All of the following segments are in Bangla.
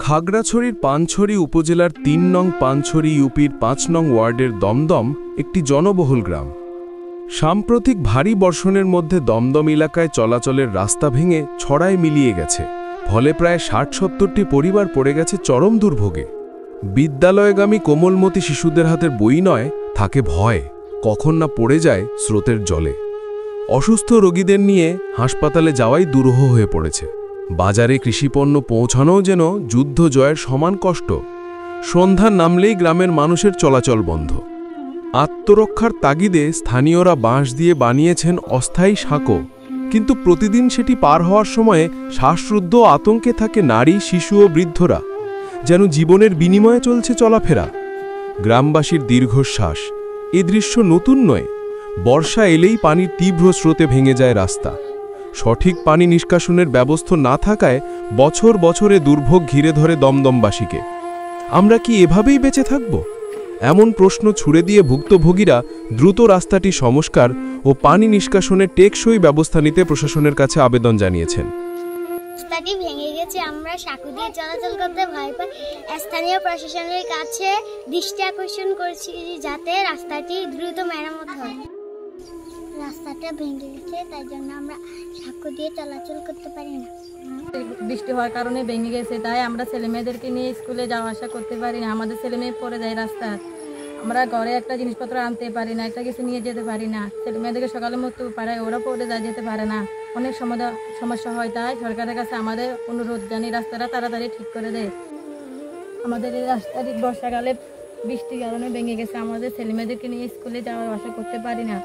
খাগড়াছড়ির পানছড়ি উপজেলার ৩ নং পানছড়ি ইউপির ৫ নং ওয়ার্ডের দমদম একটি জনবহুল গ্রাম। সাম্প্রতিক ভারী বর্ষণের মধ্যে দমদম এলাকায় চলাচলের রাস্তা ভেঙে ছড়ায় মিলিয়ে গেছে, ফলে প্রায় ৬০-৭০টি পরিবার পড়ে গেছে চরম দুর্ভোগে। বিদ্যালয়গামী কোমলমতি শিশুদের হাতের বই নয়, থাকে ভয় কখন না পড়ে যায় স্রোতের জলে। অসুস্থ রোগীদের নিয়ে হাসপাতালে যাওয়াই দুরূহ হয়ে পড়েছে। বাজারে কৃষিপণ্য পৌঁছানোও যেন যুদ্ধ জয়ের সমান কষ্ট। সন্ধ্যা নামলেই গ্রামের মানুষের চলাচল বন্ধ। আত্মরক্ষার তাগিদে স্থানীয়রা বাঁশ দিয়ে বানিয়েছেন অস্থায়ী সাঁকো, কিন্তু প্রতিদিন সেটি পার হওয়ার সময়ে শ্বাসরুদ্ধ আতঙ্কে থাকে নারী, শিশু ও বৃদ্ধরা, যেন জীবনের বিনিময়ে চলছে চলাফেরা। গ্রামবাসীর দীর্ঘশ্বাস, এ দৃশ্য নতুন নয়। বর্ষা এলেই পানির তীব্র স্রোতে ভেঙে যায় রাস্তা। সঠিক পানি নিষ্কাশনের ব্যবস্থা না থাকায় বছর বছরে দুর্ভোগ ঘিরে ধরে দমদমবাসীকে। আমরা কি এভাবেই বেঁচে থাকব? এমন প্রশ্ন ছুড়ে দিয়ে ভুক্তভোগীরা দ্রুত রাস্তাটি সংস্কার ও পানি নিষ্কাশনের টেকসই ব্যবস্থা নিতে প্রশাসনের কাছে আবেদন জানিয়েছেন। রাস্তাটি ভেঙে গেছে, আমরা সাঁকো দিয়ে চলাচল করতে ভয় পাই। স্থানীয় প্রশাসনের কাছে দৃষ্টি আকর্ষণ করছি যাতে রাস্তাটি দ্রুত মেরামত হয়। রাস্তাটা ভেঙে গেছে, তাই জন্য আমরা সাঁকো দিয়ে চলাচল করতে পারি না। বৃষ্টি হওয়ার কারণে ভেঙে গেছে, তাই আমরা ছেলে মেয়েদেরকে নিয়ে স্কুলে যাওয়া আসা করতে পারি না। আমাদের ছেলে মেয়ে পড়ে যায় রাস্তা, আমরা ঘরে একটা জিনিসপত্র আনতে পারি না, একটা কিছু নিয়ে যেতে পারি না। ছেলে মেয়েদেরকে সকালে মতো পাড়ায় ওরা পড়ে যায়, যেতে পারে না। অনেক সমস্যা হয়, তাই সরকারের কাছে আমাদের অনুরোধ জানি রাস্তাটা তাড়াতাড়ি ঠিক করে দেয়। আমাদের এই রাস্তাটি বর্ষাকালে বৃষ্টির কারণে ভেঙে গেছে, আমাদের ছেলে মেয়েদেরকে নিয়ে স্কুলে যাওয়া আসা করতে পারি না।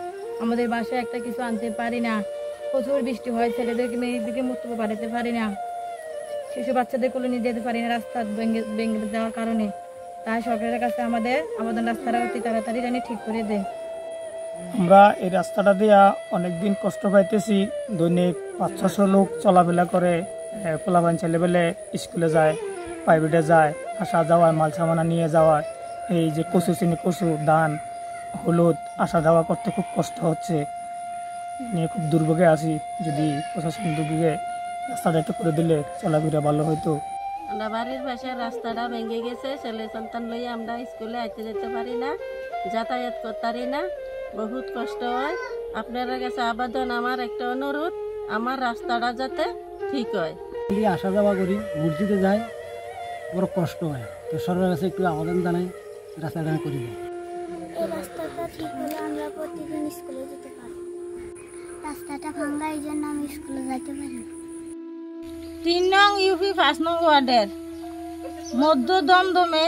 আমাদের বাসায় একটা কিছু আনতে পারি না, প্রচুর বৃষ্টি হয়, ছেলেদেরকে মেয়েদেরকে মুক্ত পাঠাতে পারি না, শিশু বাচ্চাদের কোলে নিয়ে যেতে পারি না রাস্তা ভেঙে যাওয়ার কারণে। তাই সরকারের কাছে আমাদের আবেদন রাস্তাটা অতি তাড়াতাড়ি জানি ঠিক করে দেয়। আমরা এই রাস্তাটা দিয়া অনেকদিন কষ্ট পাইতেছি। দৈনিক ৫০০ লোক চলাফেরা করে, পোলাপান ছেলেবেলে স্কুলে যায়, প্রাইভেটে যায়, আসা যাওয়ায় মাল সামানা নিয়ে যাওয়ায়, এই যে কচু চিনি, কচু, ধান, হলুদ আসা যাওয়া করতে খুব কষ্ট হচ্ছে, নিয়ে খুব দুর্ভোগে আছি। যদি প্রশাসন দুর্ভোগে রাস্তাটা একটু করে দিলে চলাফেরা ভালো হতো। আমরা বাড়ির পাশে রাস্তাটা ভেঙে গেছে, ছেলে সন্তান লইয়া আমরা স্কুলে আইতে যেতে পারি না, যাতায়াত করতে পারি না, বহুত কষ্ট হয়। আপনারা কাছে আবেদন, আমার একটা অনুরোধ, আমার রাস্তাটা যাতে ঠিক হয়। আসা যাওয়া করি, মসজিদে যাই, বড় কষ্ট হয়, তো সরকারের কাছে একটু আবেদন জানাই রাস্তাটা করে দেয়। এই রাস্তাটা ঠিক হলে আমরা প্রতিদিন স্কুলে যেতে পারি। রাস্তাটা ভাঙা, এই জন্য আমি স্কুলে যেতে পারি না। ৩ নং ইউপি ৫ নং ওয়ার্ডের মধ্য দমদমে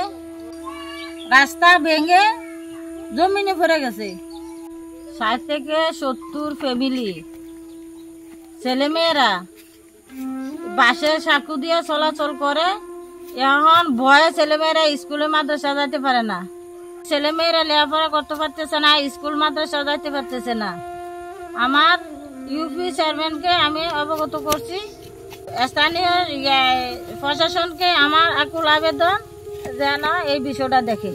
রাস্তা ভেঙে জমিনে পড়ে গেছে। ৬০ থেকে ৭০ ফ্যামিলি, ছেলেমেয়েরা বাসে সাঁকো দিয়ে চলাচল করে। এখন ভয়ে ছেলেমেয়েরা স্কুলে মাদ্রাসা যাইতে পারে না, ছেলেমেয়েরা লেখাপড়া করতে পারতেছে না, স্কুল মাদ্রাসা যাইতে পারতেছে না। আমার ইউপি চেয়ারম্যানকে আমি অবগত করছি, স্থানীয় প্রশাসনকে আমার আকুল আবেদন যেন এই বিষয়টা দেখে।